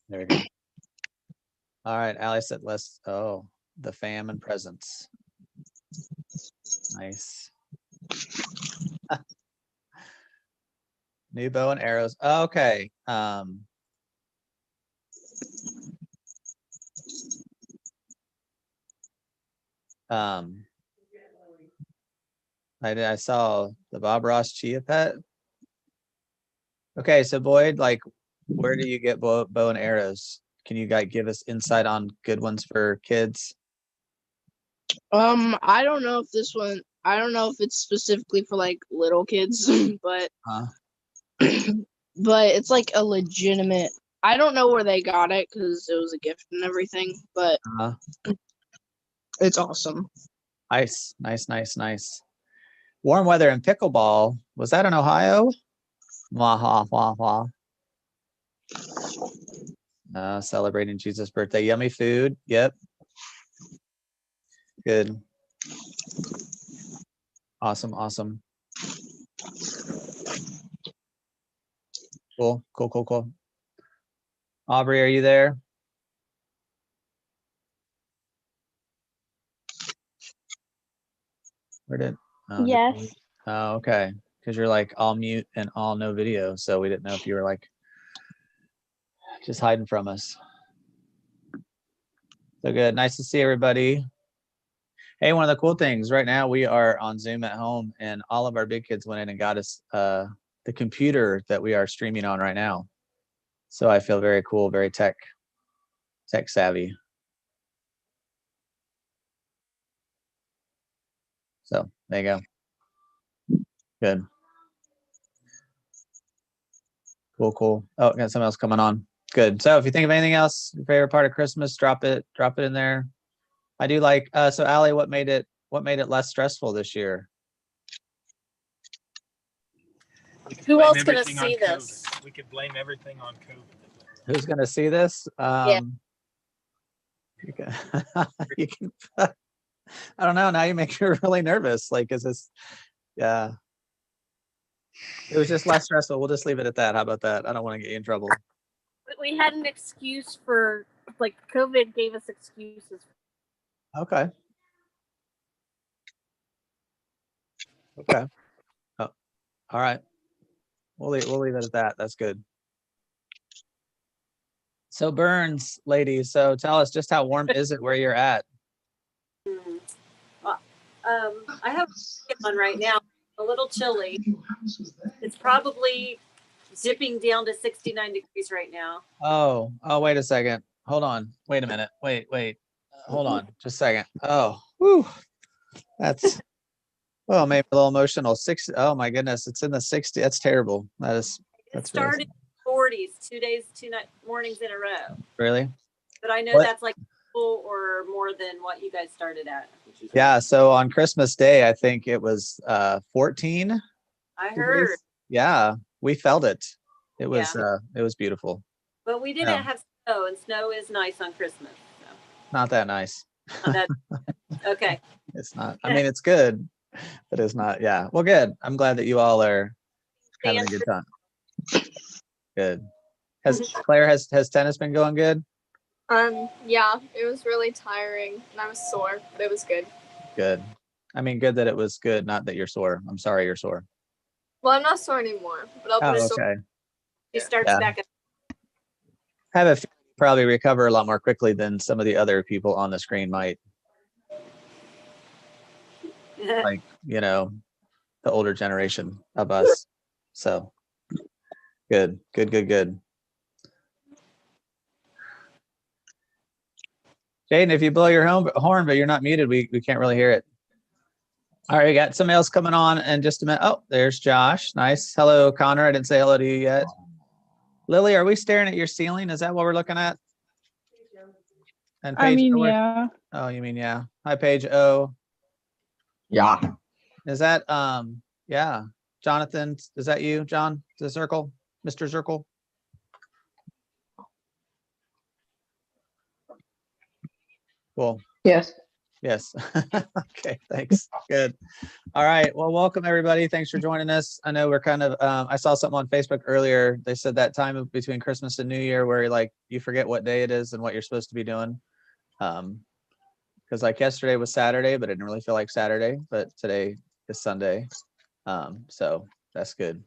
There we go. All right, Allie said let's, oh, the fam and presents. Nice. New bow and arrows. Okay. I saw the Bob Ross Chia Pet. Okay, so Boyd, like, where do you get bow and arrows? Can you guys give us insight on good ones for kids? I don't know if this one. I don't know if it's specifically for like little kids, but but it's like a legitimate. I don't know where they got it because it was a gift and everything, but it's awesome. Nice, nice, nice, nice. Warm weather and pickleball. Was that in Ohio? Wah, wah, wah. Celebrating Jesus' birthday. Yummy food. Yep. Good. Awesome, awesome. Cool, cool, cool, cool. Aubrey, are you there? Where did? Oh, yes. Oh, okay. Because you're like all mute and all no video, so we didn't know if you were like just hiding from us. So good. Nice to see everybody. Hey, one of the cool things right now, we are on Zoom at home, and all of our big kids went in and got us the computer that we are streaming on right now. So I feel very cool, very tech savvy. So there you go. Good. Cool, cool. Oh, got something else coming on. Good. So if you think of anything else, your favorite part of Christmas, drop it in there. I do like, so Allie, what made it less stressful this year? Who else gonna see this? We could blame everything on COVID. Who's gonna see this? Yeah. You can, you can, I don't know. Now you make me really nervous. Like, is this, yeah. It was just less stressful. We'll just leave it at that. How about that? I don't want to get you in trouble. We had an excuse for, like, COVID gave us excuses. Okay. Okay. Oh, all right. We'll leave it at that. That's good. So Burns, ladies, so tell us, just how warm is it where you're at? Well, I have one right now, a little chilly. It's probably dipping down to 69 degrees right now. Oh, wait a second. Hold on. Wait a minute. Wait. Hold on. Just a second. Oh, whew. That's, well, maybe a little emotional. Oh my goodness. It's in the 60. That's terrible. That's started really 40s, 2 days, 2 mornings in a row. Really? But I know that's like full or more than what you guys started at. Yeah. So on Christmas Day, I think it was 14. I heard. Yeah, we felt it. It was beautiful. But we didn't have snow, and snow is nice on Christmas. So. Not that nice. Okay. It's not. I mean, it's good, but it's not. Yeah. Well, good. I'm glad that you all are having a good time. Good. Claire, has tennis been going good? Yeah, it was really tiring and I was sore, but it was good. Good. I mean, good that it was good, not that you're sore. I'm sorry you're sore. Well, I'm not sore anymore, but I'll be sore. Okay. He starts back up. Have a probably recover a lot more quickly than some of the other people on the screen might. Like, the older generation of us. So good. Jaden, if you blow your horn, but you're not muted, we can't really hear it. All right, we got somebody else coming on in just a minute. Oh, there's Josh. Nice. Hello, Connor. I didn't say hello to you yet. Lily, are we staring at your ceiling? Is that what we're looking at? And Paige, yeah. Oh, you mean yeah. Hi, Paige. Oh. Yeah. Is that yeah. Jonathan, is that you, John? The Circle? Mr. Circle? Cool. Yes. Yes. Okay, thanks. Good. All right. Well, welcome everybody. Thanks for joining us. I know we're kind of, I saw something on Facebook earlier. They said that time between Christmas and New Year where like you forget what day it is and what you're supposed to be doing. Because like yesterday was Saturday, but it didn't really feel like Saturday, but today is Sunday. So that's good.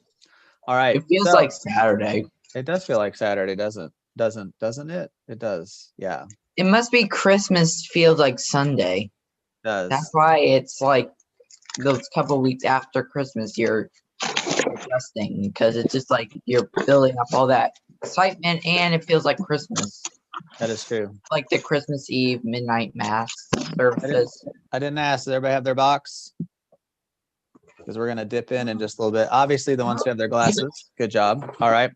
All right. It feels so like Saturday. it does feel like Saturday, doesn't it? It does. Yeah. It must be Christmas feels like Sunday. It does. That's why it's like those couple weeks after Christmas you're adjusting because it's just like you're building up all that excitement and it feels like Christmas. That is true. Like the Christmas Eve midnight mass services. I didn't ask. Does everybody have their box? Because we're going to dip in just a little bit. Obviously, the ones who have their glasses. Good job. All right.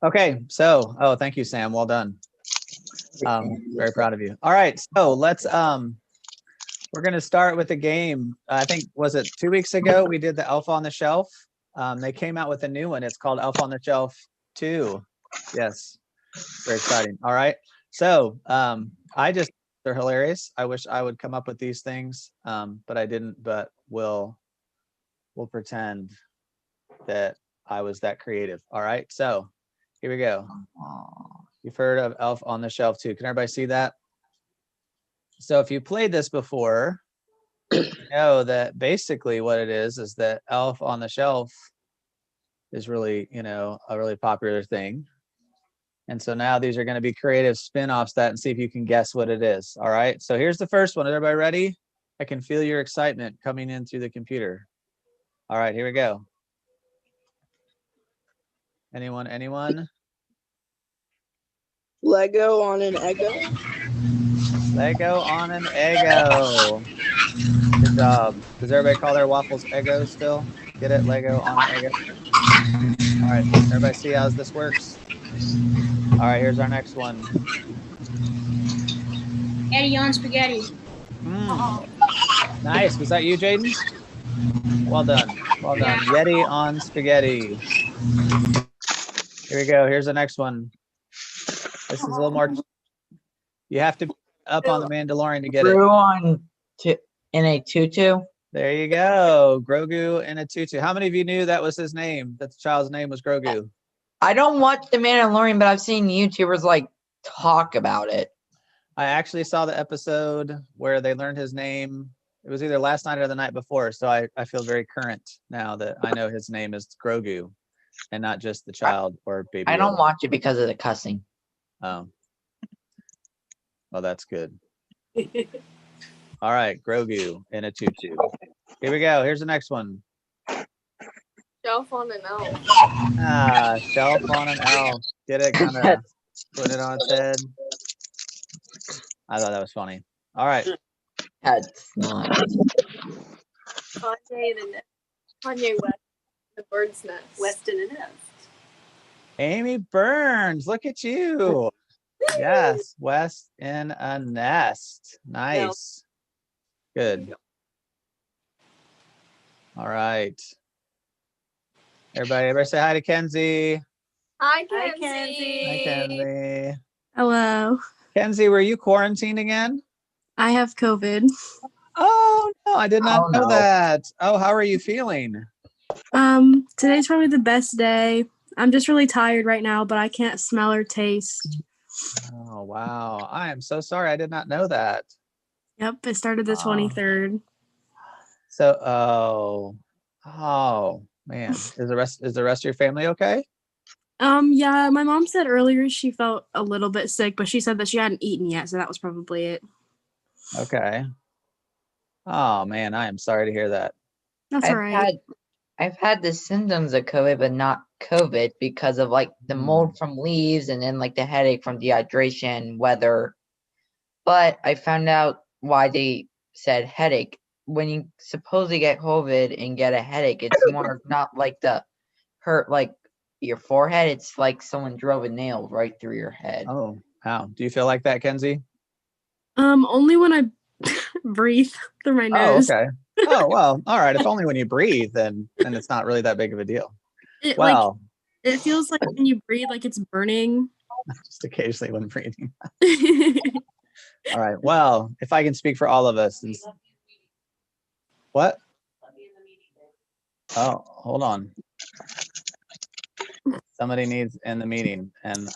Okay. So, thank you, Sam. Well done. Very proud of you. All right. So let's, we're going to start with the game. I think, was it 2 weeks ago? We did the Elf on the Shelf. They came out with a new one. It's called Elf on the Shelf 2. Yes. Very exciting. All right. So they're hilarious. I wish I would come up with these things, but I didn't, but we'll pretend that I was that creative. All right. So here we go. You've heard of Elf on the Shelf 2. Can everybody see that? So if you played this before, you know that basically what it is that Elf on the Shelf is really, a really popular thing. And so now these are going to be creative spin-offs that and see if you can guess what it is. All right. So here's the first one. Is everybody ready? I can feel your excitement coming in through the computer. All right, here we go. Anyone? Lego on an Eggo. Lego on an Eggo. Good job. Does everybody call their waffles Eggo still? Get it? Lego on an Eggo. All right, everybody see how this works? All right, here's our next one. Spaghetti on spaghetti. Nice. Was that you, Jaden? Well done. Well done. Yeti on spaghetti. Here we go. Here's the next one. This is a little more. You have to be up on the Mandalorian to get it. Grew in a tutu. There you go. Grogu in a tutu. How many of you knew that was his name? That the child's name was Grogu? I don't watch The Mandalorian, but I've seen YouTubers like talk about it. I actually saw the episode where they learned his name. It was either last night or the night before. So I feel very current now that I know his name is Grogu and not just the child or baby. I don't watch it because of the cussing. Oh. Well, that's good. All right. Grogu in a tutu. Here we go. Here's the next one. Shelf on an elf. Shelf on an elf. Get it? Kind of put it on its head. I thought that was funny. All right. That's not. Kanye West, the bird's nest. West in a nest. Amy Burns, look at you. Yes, West in a nest. Nice. Good. All right. Everybody say hi to Kenzie. Hi, Hi, Kenzie. Hi, Kenzie. Hello. Kenzie, were you quarantined again? I have COVID. Oh, no, I did not know no. that. Oh, how are you feeling? Today's probably the best day. I'm just really tired right now, but I can't smell or taste. Oh, wow. I am so sorry. I did not know that. Yep, it started the 23rd. So, oh, man. Is the rest of your family okay? Yeah, my mom said earlier she felt a little bit sick, but she said that she hadn't eaten yet, so that was probably it. Okay. Oh, man, I am sorry to hear that. That's all right. I've had the symptoms of COVID, but not COVID because of like the mold from leaves and then like the headache from dehydration, weather. But I found out why they said headache. When you supposedly get COVID and get a headache, it's more not like the hurt like your forehead. It's like someone drove a nail right through your head. Oh, how? Do you feel like that, Kenzie? Only when I breathe through my nose. Oh, okay. Oh, well, all right. If only when you breathe, then it's not really that big of a deal. Well, it feels like when you breathe, like it's burning. just occasionally when breathing. All right. Well, if I can speak for all of us. What? Oh, hold on. Somebody needs in the meeting, and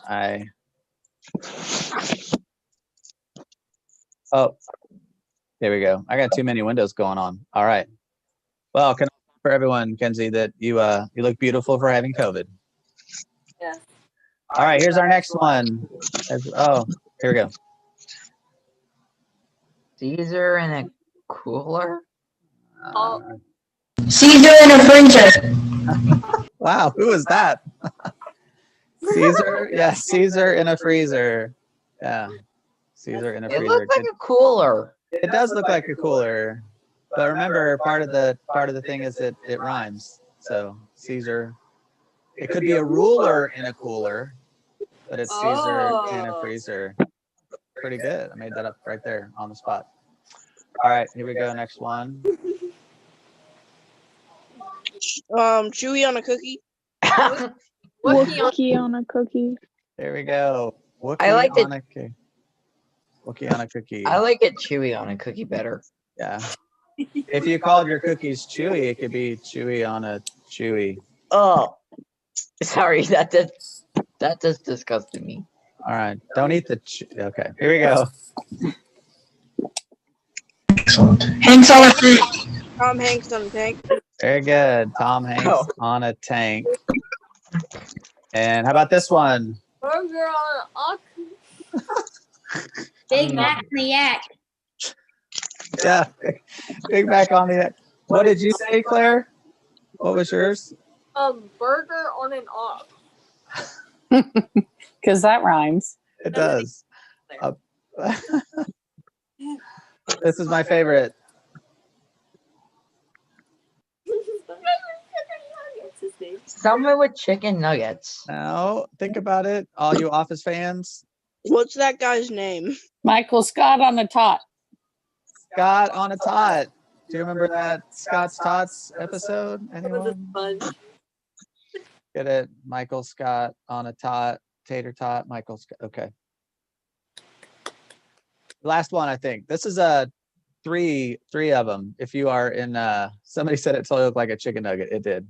oh, there we go. I got too many windows going on. All right. Well, can I for everyone, Kenzie, that you look beautiful for having COVID. Yeah. All right, here's our next one. Oh, here we go. Caesar in a cooler? Caesar in a freezer. Wow, who is that? Caesar? Yeah, Caesar in a freezer. Yeah, Caesar in a It freezer. looks like a cooler. It does look like a cooler, but remember, part of the thing is that it rhymes. So Caesar. It could be a ruler in a cooler, but it's Caesar in a freezer. Pretty good. I made that up right there on the spot. All right, here we go. Next one. Chewy on a cookie. Wookie on a cookie. There we go. Wookie I like on a cookie. Wookie on a cookie. I like it chewy on a cookie better. Yeah. If you called your cookies chewy, it could be chewy on a chewy. Oh, sorry, that just disgusted me. All right, don't eat the. Okay, here we go. Excellent. Hanks on a tank. Tom Hanks on a tank. Very good. Tom Hanks on a tank. And how about this one? Burger on an Big Mac on the yak. Yeah, Big Mac on the. What did you say, Claire? What was yours? burger on an ox. Because that rhymes. It does. This is my favorite. Somewhere with chicken nuggets. Now, think about it, all you Office fans. What's that guy's name? Michael Scott on the tot. Scott on a tot. Do you remember that Scott's Tots episode? Anyone? Get it? Michael Scott on a tot. Tater tot. Michael Scott. Okay. Last one, I think. This is three of them. If you are in, somebody said it totally looked like a chicken nugget. It did.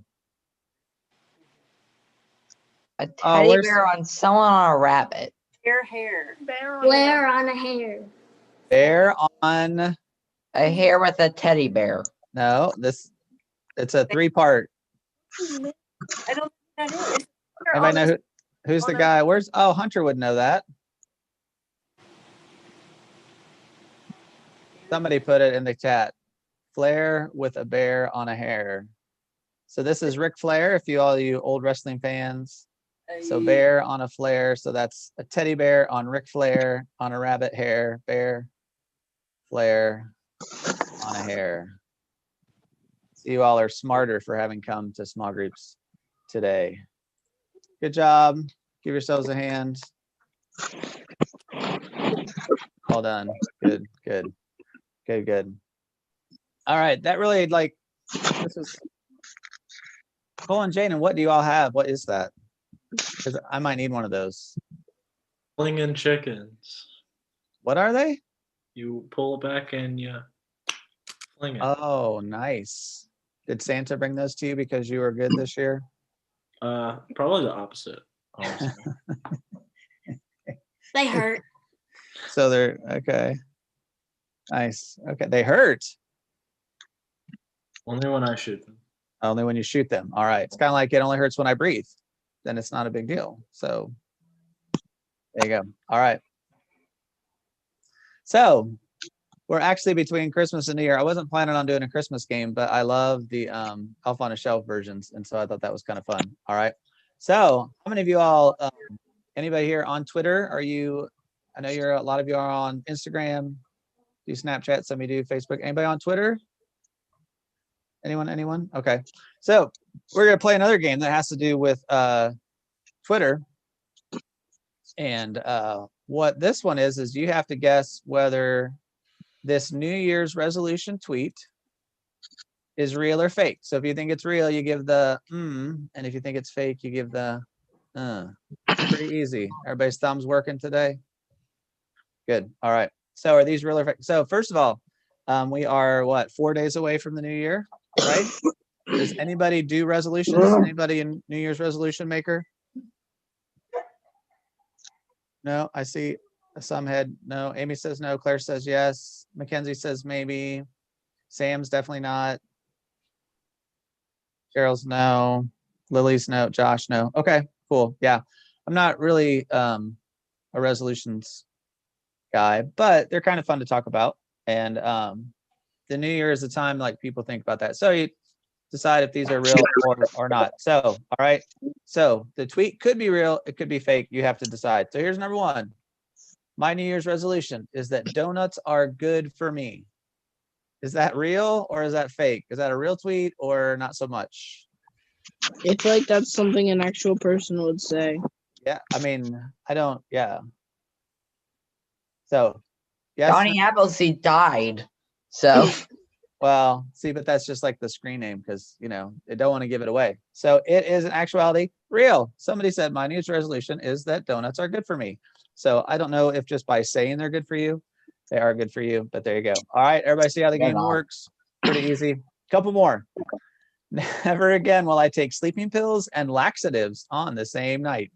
A teddy bear on someone on a rabbit. Hair. Blair on a hair. Bear on a hare with a teddy bear. No, it's a 3-part. I don't think that is. Anybody know who's the guy? Hunter would know that. Somebody put it in the chat. Flair with a bear on a hare. So this is Ric Flair, if all you old wrestling fans. So bear on a Flair. So that's a teddy bear on Ric Flair on a rabbit hare. Bear, Flair on a hare. So you all are smarter for having come to small groups today. Good job. Give yourselves a hand. Well done. Good, good, good, good. All right. That really this is. Cole and Jaden, what do you all have? What is that? Because I might need one of those. Flinging chickens. What are they? You pull it back and you fling it. Oh, nice. Did Santa bring those to you because you were good this year? Probably the opposite. Honestly. They hurt. So they're okay. Nice. Okay, they hurt. Only when I shoot them. Only when you shoot them. All right. It's kind of like it only hurts when I breathe. Then it's not a big deal. So there you go. All right. So we're actually between Christmas and New Year. I wasn't planning on doing a Christmas game, but I love the Elf on a Shelf versions. And so I thought that was kind of fun. All right. So how many of you all, anybody here on Twitter? I know a lot of you are on Instagram, do Snapchat, some of you do Facebook. Anybody on Twitter? Anyone? Okay. So we're going to play another game that has to do with Twitter. And what this one is you have to guess whether this New Year's resolution tweet is real or fake. So if you think it's real, you give the and if you think it's fake, you give the Pretty easy. Everybody's thumbs working today? Good. All right. So are these real or fake? So first of all, we are what, 4 days away from the new year, right? Does anybody do resolutions? Anybody in New Year's resolution maker? No, I see some head. No, Amy says no. Claire says yes. Mackenzie says maybe. Sam's definitely not. Cheryl's no. Lily's no. Josh no. Okay, cool. Yeah, I'm not really a resolutions guy, but they're kind of fun to talk about. And the new year is a time like people think about that. So you decide if these are real or not. So, all right. So the tweet could be real. It could be fake. You have to decide. So here's number one. My New Year's resolution is that donuts are good for me. Is that real or is that fake? Is that a real tweet or not so much? I feel like that's something an actual person would say. Yeah, I mean, I don't, yeah. So, yes. Johnny Appleseed died. So, well, see, but that's just like the screen name because, you know, they don't want to give it away. So it is in actuality real. Somebody said my New Year's resolution is that donuts are good for me. So I don't know if just by saying they're good for you, they are good for you, but there you go. All right, everybody see how the game works? Pretty easy. Couple more. Never again will I take sleeping pills and laxatives on the same night.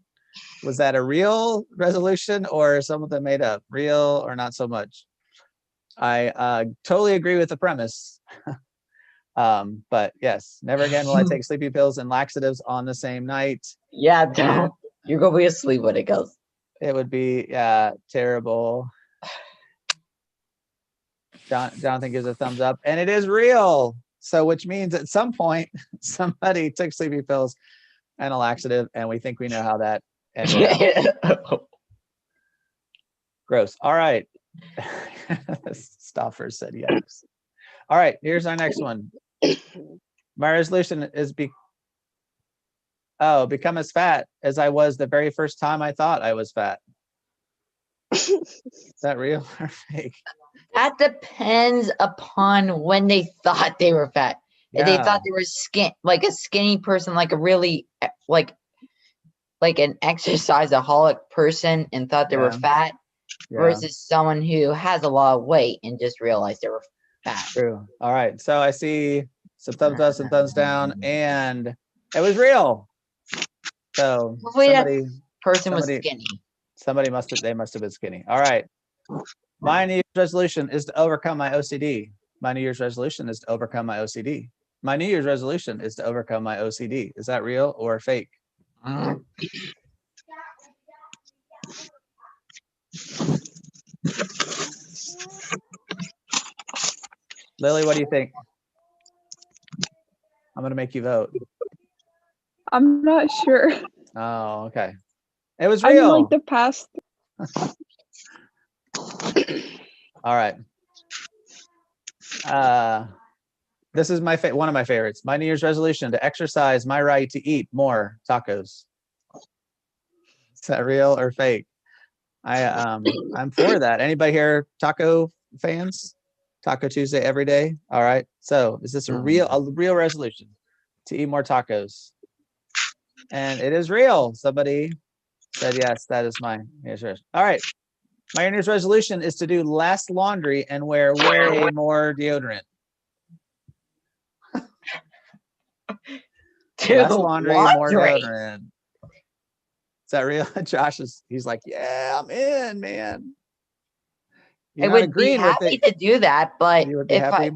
Was that a real resolution or something made up? Real or not so much? I totally agree with the premise. But yes, never again will I take sleeping pills and laxatives on the same night. yeah, don't. You're going to be asleep when it goes. It would be terrible. Jonathan gives a thumbs up, and it is real. So, which means at some point somebody took sleeping pills and a laxative, and we think we know how that ended up. Gross. All right. Stoffer said yes. All right. Here's our next one. My resolution is become as fat as I was the very first time I thought I was fat. Is that real or fake? That depends upon when they thought they were fat. If they thought they were like a skinny person, like a really like an exercise-aholic person and thought they were fat, versus someone who has a lot of weight and just realized they were fat. True. All right. So I see some thumbs up, some thumbs down, and it was real. So somebody was skinny. Somebody must have been skinny. All right. My New Year's resolution is to overcome my OCD. My New Year's resolution is to overcome my OCD. My New Year's resolution is to overcome my OCD. Is that real or fake? Lily, what do you think? I'm going to make you vote. I'm not sure. Oh, okay. It was real. I'm like the past. All right. This is one of my favorites. My New Year's resolution to exercise my right to eat more tacos. Is that real or fake? I'm for that. Anybody here taco fans? Taco Tuesday every day. All right. So is this a real resolution to eat more tacos? And it is real. Somebody said yes. That is my New Year's resolution. All right. My New Year's resolution is to do less laundry and wear way more deodorant. Less laundry, more deodorant. Is that real? Josh he's like, yeah, I'm in, man. I would be happy to do that, but you would be happy?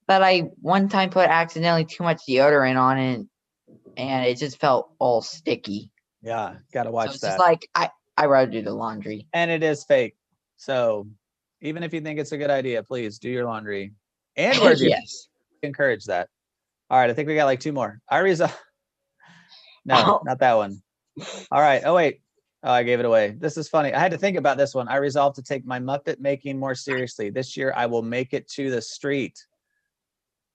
I one time put accidentally too much deodorant on it, and it just felt all sticky. Yeah, gotta watch it's that. Just like I rather do the laundry. And it is fake. So even if you think it's a good idea, please do your laundry. And wear deodorant. Yes. Encourage that. All right, I think we got like 2 more. No, not that one. All right. Oh, wait. Oh, I gave it away. This is funny. I had to think about this one. I resolved to take my Muppet making more seriously. This year, I will make it to the street.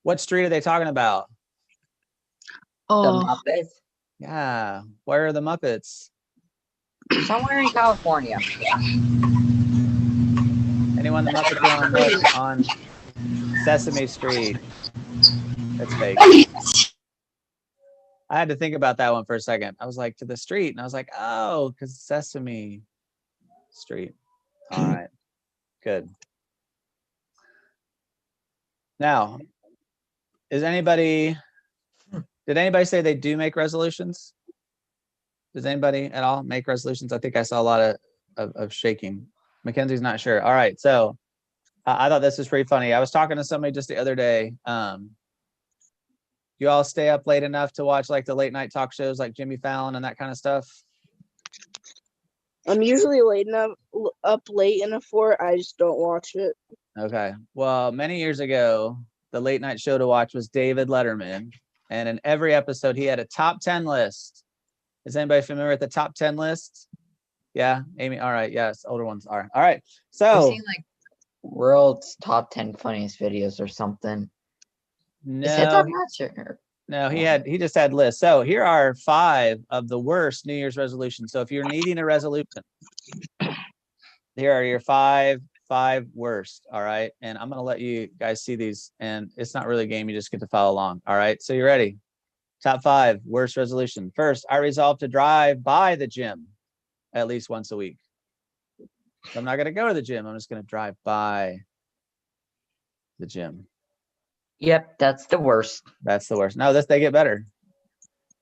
What street are they talking about? The Muppets. Yeah. Where are the Muppets? Somewhere in California. Anyone the Muppets on Sesame Street? That's fake. I had to think about that one for a second. I was like, to the street. And I was like, oh, because Sesame Street. All right. Good. Now, did anybody say they do make resolutions? Does anybody at all make resolutions? I think I saw a lot of shaking. Mackenzie's not sure. All right. So I thought this was pretty funny. I was talking to somebody just the other day. You all stay up late enough to watch like the late night talk shows like Jimmy Fallon and that kind of stuff? I'm usually up late enough for it. I just don't watch it. Okay. Well, many years ago, the late night show to watch was David Letterman. And in every episode, he had a top 10 list. Is anybody familiar with the top 10 list? Yeah, Amy. All right. Yes, older ones are. All right. I've So seen like world's top 10 funniest videos or something. Is it no, that much? Or? no, he just had lists. So here are 5 of the worst New Year's resolutions. So if you're needing a resolution, here are your five worst. All right. And I'm going to let you guys see these, and it's not really a game. You just get to follow along. All right. So you ready? Top 5 worst resolution. First, I resolved to drive by the gym at least once a week. So I'm not going to go to the gym. I'm just going to drive by the gym. Yep, that's the worst. That's the worst. No, they get better.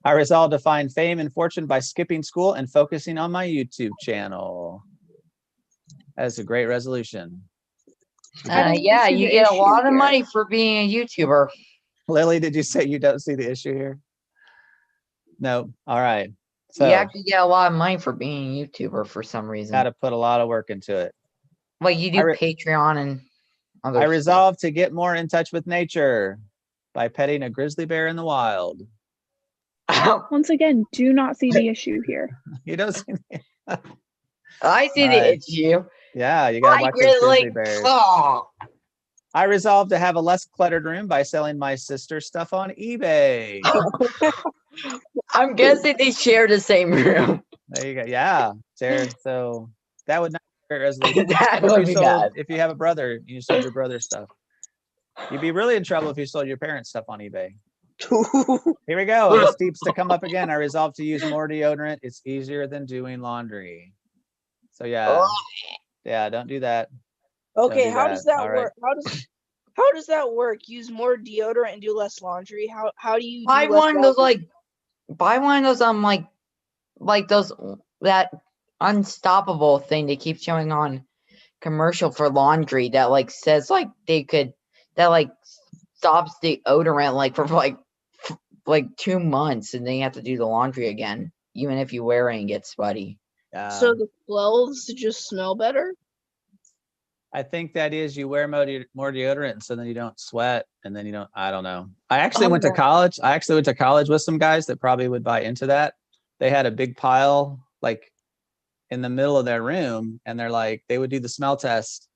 I resolved to find fame and fortune by skipping school and focusing on my YouTube channel. That's a great resolution. Yeah, you get a lot of money for being a YouTuber. Lily, did you say you don't see the issue here? No. All right. So you actually get a lot of money for being a YouTuber for some reason. Got to put a lot of work into it. Well, you do Patreon and other I resolved to get more in touch with nature by petting a grizzly bear in the wild. Once again, do not see the issue here. You don't see the I see the issue. Yeah, you gotta watch those grizzly bears. Oh. I resolved to have a less cluttered room by selling my sister's stuff on eBay. I'm guessing they share the same room. There you go. Yeah, Sarah. So that would not be a resolution. That would be bad. If you have a brother, you sold your brother's stuff. You'd be really in trouble if you sold your parents' stuff on eBay. Here we go. This keeps to come up again. I resolved to use more deodorant. It's easier than doing laundry. So yeah, don't do that. Okay, how does that work? How does that work? Use more deodorant and do less laundry. How do you buy one of those like those that unstoppable thing they keep showing on commercial for laundry that like says like that stops the odorant like for like 2 months and then you have to do the laundry again even if you wear it and get sweaty. So the clothes just smell better? I think that is you wear more deodorant so then you don't sweat and then you don't, I don't know. I actually went to college. I actually went to college with some guys that probably would buy into that. They had a big pile like in the middle of their room and they're like, they would do the smell test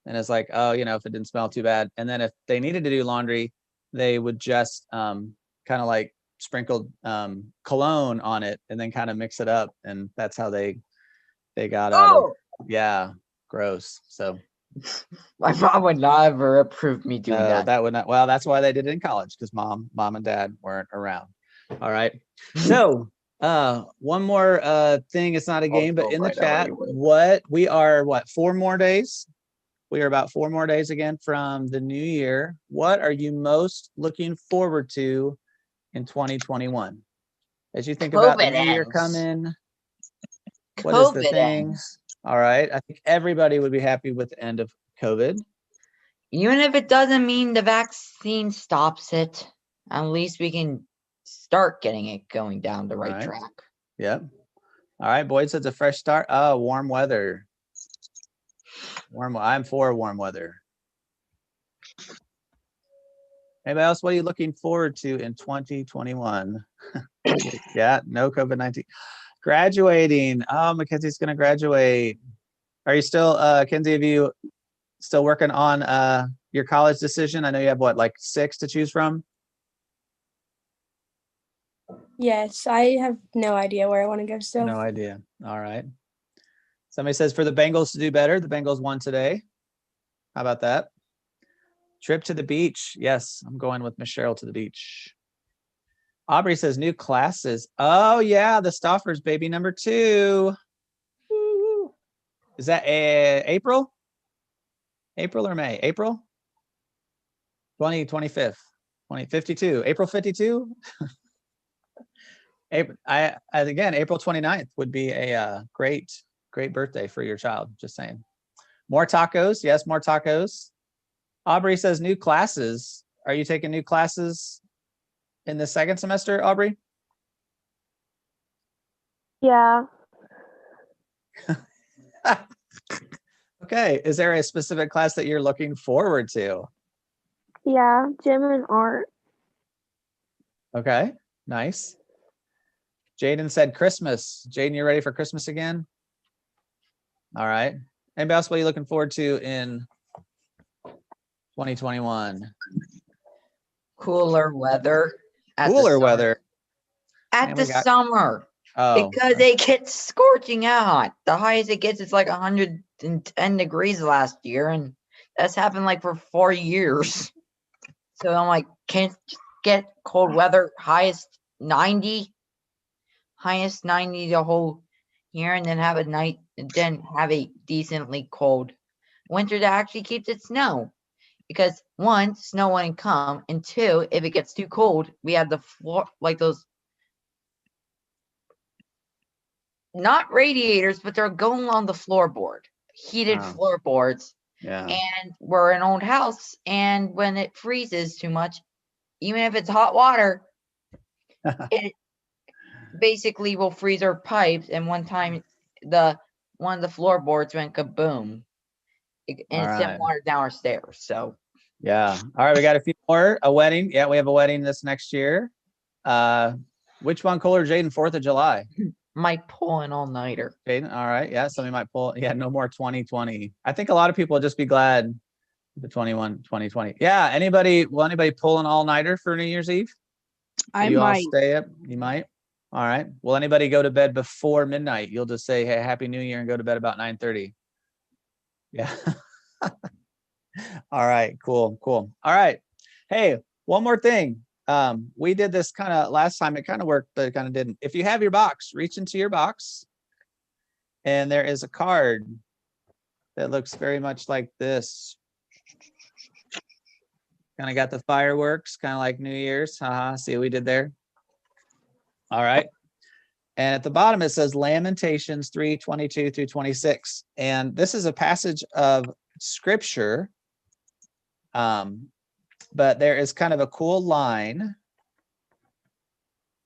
and it's like, oh, if it didn't smell too bad. And then if they needed to do laundry, they would just kind of like sprinkle cologne on it and then kind of mix it up. And that's how they got out of, yeah, gross. So my mom would not ever approve me doing that. That would not. Well, that's why they did it in college because mom and dad weren't around. All right. So one more thing. It's not a game, but in the chat, we are 4 more days. We are about 4 more days again from the new year. What are you most looking forward to in 2021? As you think about the new year coming, what is the thing? All right. I think everybody would be happy with the end of COVID. Even if it doesn't mean the vaccine stops it, at least we can start getting it going down the right track. Yep. All right. Boyd says a fresh start. Oh, warm weather. I'm for warm weather. Anybody else? What are you looking forward to in 2021? Yeah, no COVID-19. Graduating. Oh, Mackenzie's going to graduate. Are you still, Kenzie, have you still working on your college decision? I know you have like 6 to choose from. Yes, I have no idea where I want to go still. No idea. All right. Somebody says for the Bengals to do better. The Bengals won today. How about that? Trip to the beach. Yes, I'm going with Miss Cheryl to the beach. Aubrey says new classes. Oh yeah, the Stoffers baby number 2. Is that April? April or May? April? 25th. 2052. April 52? April, again, April 29th would be a great birthday for your child. Just saying. More tacos. Yes, more tacos. Aubrey says new classes. Are you taking new classes in the second semester, Aubrey? Yeah. Okay. Is there a specific class that you're looking forward to? Yeah. Gym and art. Okay. Nice. Jaden said Christmas. Jaden, you ready for Christmas again? All right. Anybody else, what are you looking forward to in 2021? Cooler weather. Cooler weather. At the summer. Oh. Because it gets scorching out. The highest it gets is like 110 degrees last year, and that's happened like for 4 years. So I'm like, can't get cold weather. Highest 90 the whole year, and then have a decently cold winter that actually keeps it snow. Because one, snow wouldn't come, and two, if it gets too cold, we have the floor, like those, not radiators, but they're going on the floorboard, heated floorboards. Yeah. And we're an old house, and when it freezes too much, even if it's hot water, it basically will freeze our pipes. And one time, one of the floorboards went kaboom, and it sent water down our stairs. So yeah. All right, we got a few more. A wedding. Yeah, we have a wedding this next year. Which one cooler, Jaden? 4th of July. Might pull an all-nighter. Jaden, all right. Yeah, somebody might pull. Yeah, no more 2020. I think a lot of people will just be glad the 2020. Yeah. Will anybody pull an all-nighter for New Year's Eve? I you might. all stay up? You might. All right. Will anybody go to bed before midnight? You'll just say, hey, Happy New Year, and go to bed about 9:30. Yeah. All right. Cool. All right. Hey, one more thing. We did this kind of last time. It kind of worked, but it kind of didn't. If you have your box, reach into your box, and there is a card that looks very much like this. Kind of got the fireworks, kind of like New Year's. See what we did there? All right. And at the bottom, it says Lamentations 3:22 through 26. And this is a passage of scripture. But there is kind of a cool line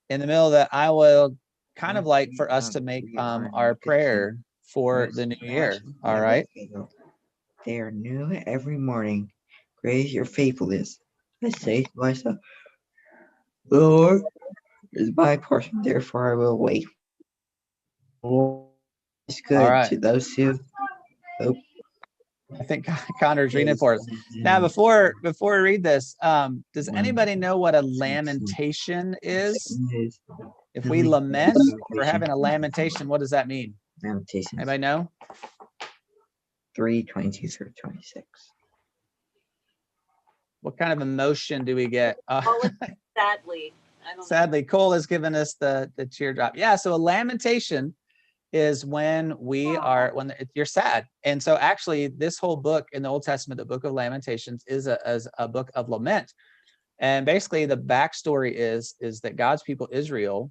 in the middle that I will kind of like for us to make our prayer for the new year. All right. They are new every morning. Great is your faithfulness. I say to myself, the Lord is my portion, therefore I will wait. The Lord is good to those who hope. I think Connor's reading it for us. Now, before we read this, does anybody know what a lamentation is? If we lament, we're having a lamentation, what does that mean? Lamentations. Anybody know? 3:22 through 26. What kind of emotion do we get? Sadly. Sadly, Cole has given us the teardrop. Yeah, so a lamentation is when you're sad. And so actually this whole book in the Old Testament, the book of Lamentations, is a book of lament. And basically the backstory is that God's people, Israel,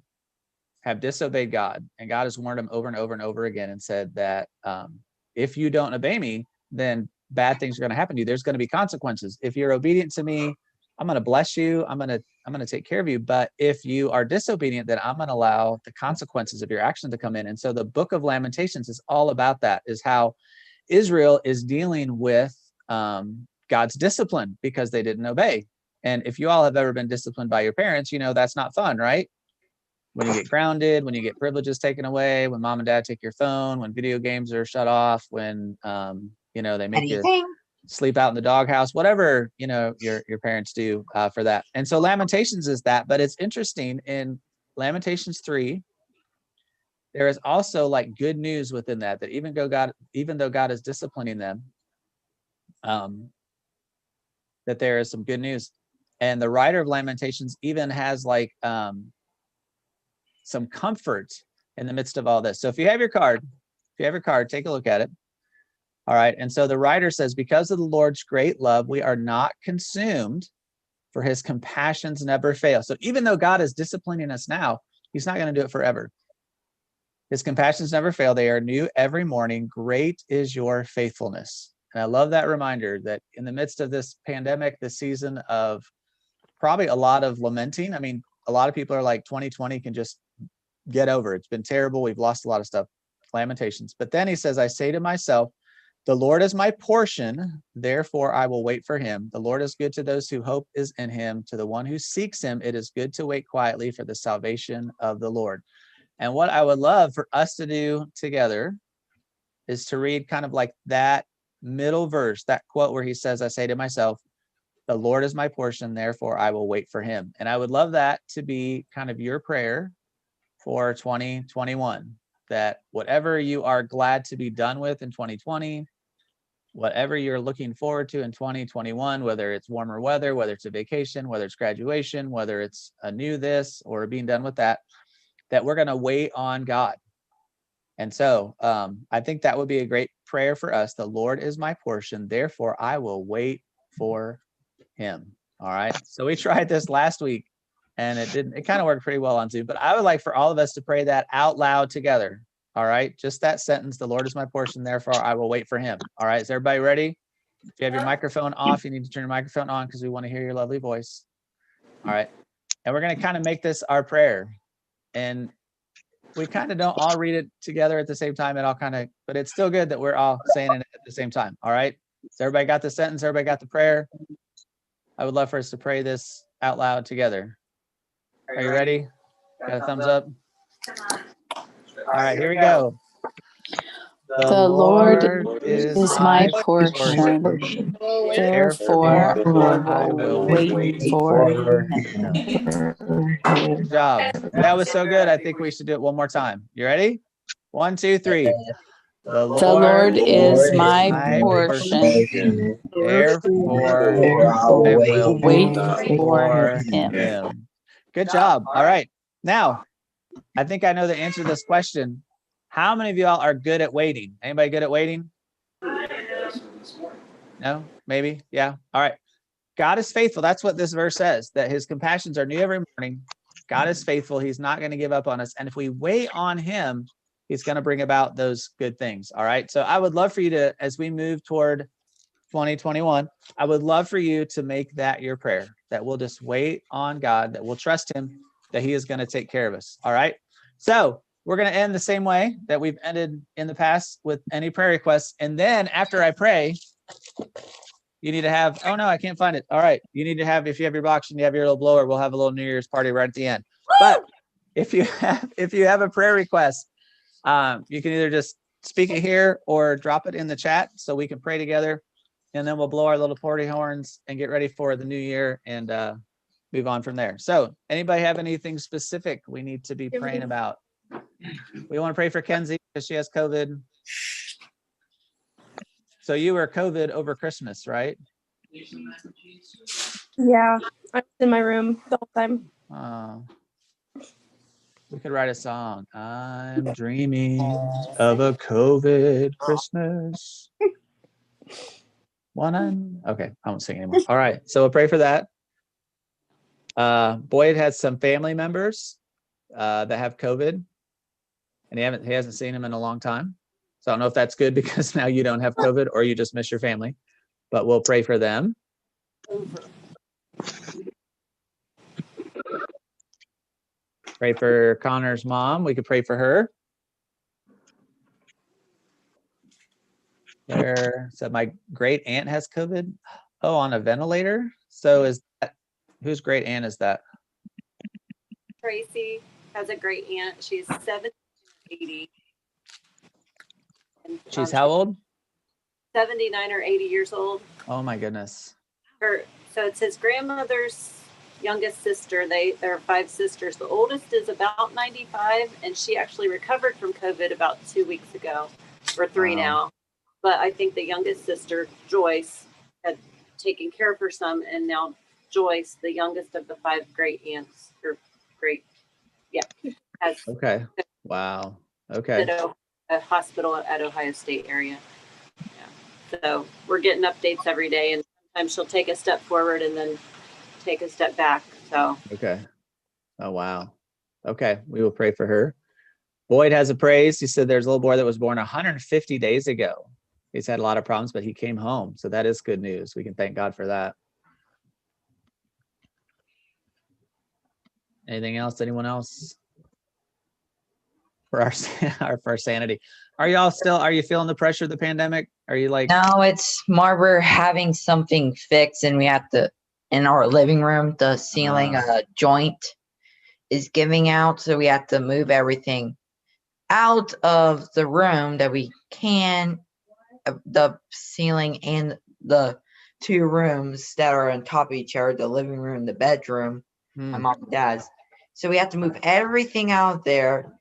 have disobeyed God, and God has warned them over and over and over again and said that if you don't obey me, then bad things are going to happen to you. There's going to be consequences. If you're obedient to me, I'm going to bless you. I'm going to take care of you. But if you are disobedient, then I'm going to allow the consequences of your actions to come in. And so the book of Lamentations is all about that, is how Israel is dealing with God's discipline because they didn't obey. And if you all have ever been disciplined by your parents, you know that's not fun, right? When you get grounded, when you get privileges taken away, when mom and dad take your phone, when video games are shut off, when they make you sleep out in the doghouse, whatever your parents do for that. And so Lamentations is that, but it's interesting in Lamentations 3, there is also like good news within that even though God is disciplining them, that there is some good news. And the writer of Lamentations even has like some comfort in the midst of all this. So if you have your card, take a look at it. All right. And so the writer says, because of the Lord's great love, we are not consumed, for his compassions never fail. So even though God is disciplining us now, he's not going to do it forever. His compassions never fail. They are new every morning. Great is your faithfulness. And I love that reminder that in the midst of this pandemic, this season of probably a lot of lamenting. I mean, a lot of people are like 2020 can just get over. It's been terrible. We've lost a lot of stuff. Lamentations. But then he says, I say to myself, the Lord is my portion, therefore I will wait for him. The Lord is good to those who hope is in him. To the one who seeks him, it is good to wait quietly for the salvation of the Lord. And what I would love for us to do together is to read kind of like that middle verse, that quote where he says, I say to myself, the Lord is my portion, therefore I will wait for him. And I would love that to be kind of your prayer for 2021, that whatever you are glad to be done with in 2020, whatever you're looking forward to in 2021, whether it's warmer weather, whether it's a vacation, whether it's graduation, whether it's a new this or being done with that, that we're going to wait on God. And so I think that would be a great prayer for us. The Lord is my portion, therefore I will wait for him. All right. So we tried this last week and it kind of worked pretty well on Zoom, but I would like for all of us to pray that out loud together. All right. Just that sentence, the Lord is my portion, therefore I will wait for him. All right. Is everybody ready? If you have your microphone off, you need to turn your microphone on because we want to hear your lovely voice. All right. And we're going to kind of make this our prayer. And we kind of don't all read it together at the same time. But it's still good that we're all saying it at the same time. All right. So everybody got the sentence? Everybody got the prayer? I would love for us to pray this out loud together. Are you ready? Got a thumbs up? All right, here we go. The Lord is my portion. Therefore, I will wait for him. Good job. That was so good. I think we should do it one more time. You ready? 1, 2, 3. The Lord is my portion. Therefore, I will wait for him. Good job. All right. Now, I think I know the answer to this question. How many of y'all are good at waiting? Anybody good at waiting? No? Maybe? Yeah. All right. God is faithful. That's what this verse says, that his compassions are new every morning. God is faithful. He's not going to give up on us. And if we wait on him, he's going to bring about those good things. All right. So I would love for you to, as we move toward 2021, I would love for you to make that your prayer, that we'll just wait on God, that we'll trust him, that he is going to take care of us. All right. So we're going to end the same way that we've ended in the past with any prayer requests. And then after I pray, you need to have, oh no, I can't find it. All right. You need to have, if you have your box and you have your little blower, we'll have a little New Year's party right at the end. But if you have a prayer request, you can either just speak it here or drop it in the chat so we can pray together. And then we'll blow our little party horns and get ready for the new year and move on from there. So anybody have anything specific we need to be praying about? We want to pray for Kenzie because she has COVID. So you were COVID over Christmas, right? Yeah, I was in my room the whole time. We could write a song. I'm dreaming of a COVID Christmas. Okay, I won't sing anymore. All right, so we'll pray for that. Boyd has some family members that have COVID, and he hasn't seen him in a long time. So I don't know if that's good because now you don't have COVID or you just miss your family, but we'll pray for them. Pray for Connor's mom. We could pray for her. So my great aunt has COVID. Oh, on a ventilator. So whose great aunt is that? Tracy has a great aunt. She's 80. And, she's how old? 79 or 80 years old. Oh my goodness. So it's his grandmother's youngest sister. There are 5 sisters. The oldest is about 95, and she actually recovered from COVID about 2 weeks ago, or 3 now. But I think the youngest sister, Joyce, had taken care of her some, and now Joyce, the youngest of the 5 great aunts, has okay. Wow. Okay. At a hospital at Ohio State area. Yeah. So we're getting updates every day, and sometimes she'll take a step forward and then take a step back. So Okay. Oh, wow. Okay. We will pray for her. Boyd has a praise. He said there's a little boy that was born 150 days ago. He's had a lot of problems, but he came home. So that is good news. We can thank God for that. Anything else? Anyone else? For our sanity. Are you feeling the pressure of the pandemic? Are you like? No, it's more we're having something fixed and we have to, in our living room, the ceiling joint is giving out. So we have to move everything out of the room that we can, the ceiling and the 2 rooms that are on top of each other, the living room, the bedroom, my mom and dad's. So we have to move everything out there.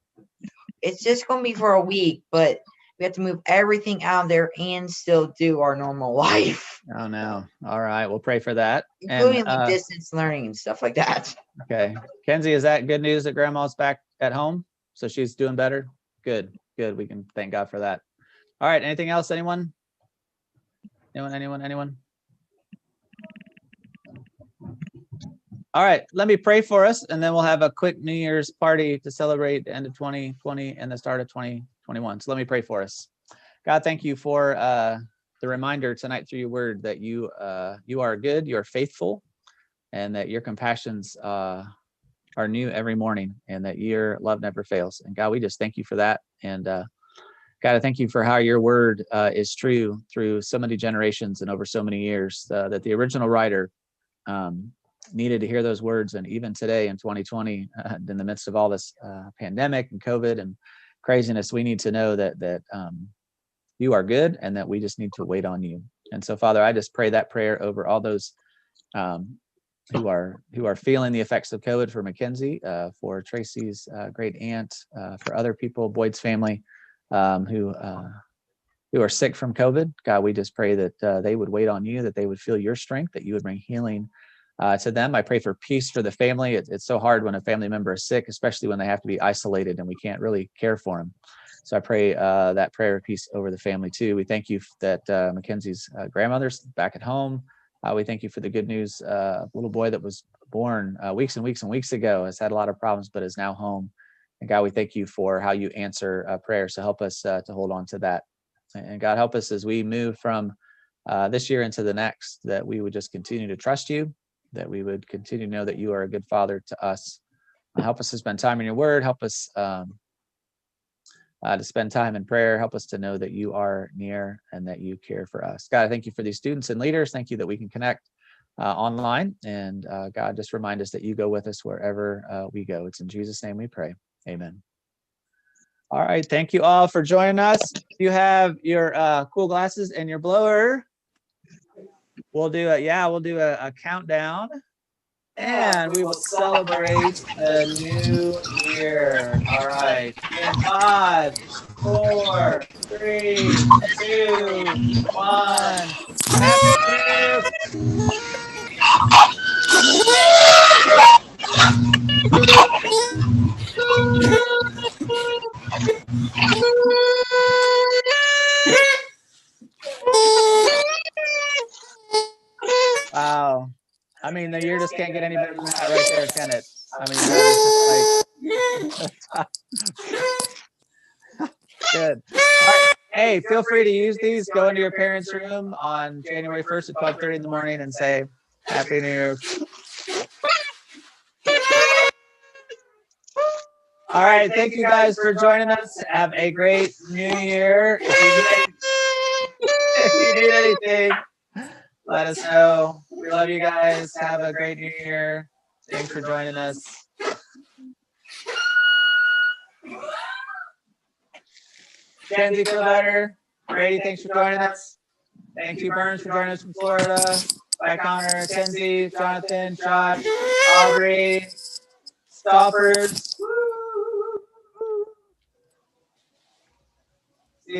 It's just going to be for a week, but we have to move everything out there and still do our normal life. Oh, no. All right. We'll pray for that. Including like distance learning and stuff like that. Okay. Kenzie, is that good news that grandma's back at home? So she's doing better? Good. Good. We can thank God for that. All right. Anything else? Anyone? Anyone? All right. Let me pray for us, and then we'll have a quick New Year's party to celebrate the end of 2020 and the start of 2021. So let me pray for us. God, thank you for the reminder tonight through your word that you are good, you are faithful, and that your compassions are new every morning, and that your love never fails. And God, we just thank you for that. And God, I thank you for how your word is true through so many generations and over so many years, that the original writer needed to hear those words. And even today in 2020, in the midst of all this pandemic and COVID and craziness, we need to know that you are good and that we just need to wait on you. And so, Father, I just pray that prayer over all those who are feeling the effects of COVID, for Mackenzie, for Tracy's great aunt, for other people, Boyd's family, who are sick from COVID. God, we just pray that they would wait on you, that they would feel your strength, that you would bring healing to them. I pray for peace for the family. It's so hard when a family member is sick, especially when they have to be isolated and we can't really care for them. So I pray that prayer of peace over the family too. We thank you that Mackenzie's grandmother's back at home. We thank you for the good news. A little boy that was born weeks and weeks and weeks ago has had a lot of problems, but is now home. And God, we thank you for how you answer prayer. So help us to hold on to that. And God, help us as we move from this year into the next, that we would just continue to trust you, that we would continue to know that you are a good father to us. Help us to spend time in your word. Help us to spend time in prayer. Help us to know that you are near and that you care for us. God, I thank you for these students and leaders. Thank you that we can connect online. And God, just remind us that you go with us wherever we go. It's in Jesus' name we pray. Amen. All right. Thank you all for joining us. If you have your cool glasses and your blower, we'll do a countdown. And we will celebrate the new year. All right. In 5, 4, 3, 2, 1. Happy New Year. Wow. I mean, the year just can't get any better than that right there, can it? I mean, that is just like good. All right. Hey, feel free to use these. Go into your parents' room on January 1st at 12:30 in the morning and say, Happy New Year. All right. Thank you guys for joining us. Have a great new year. If you need anything, let us know. We love you guys. Have a great new year. Thanks for joining us. Kenzie, feel better. Brady, thanks for joining us. Thank you, Burns, for joining us from Florida. Bye, Connor, Kenzie, Jonathan, Josh, Aubrey, Stoppers.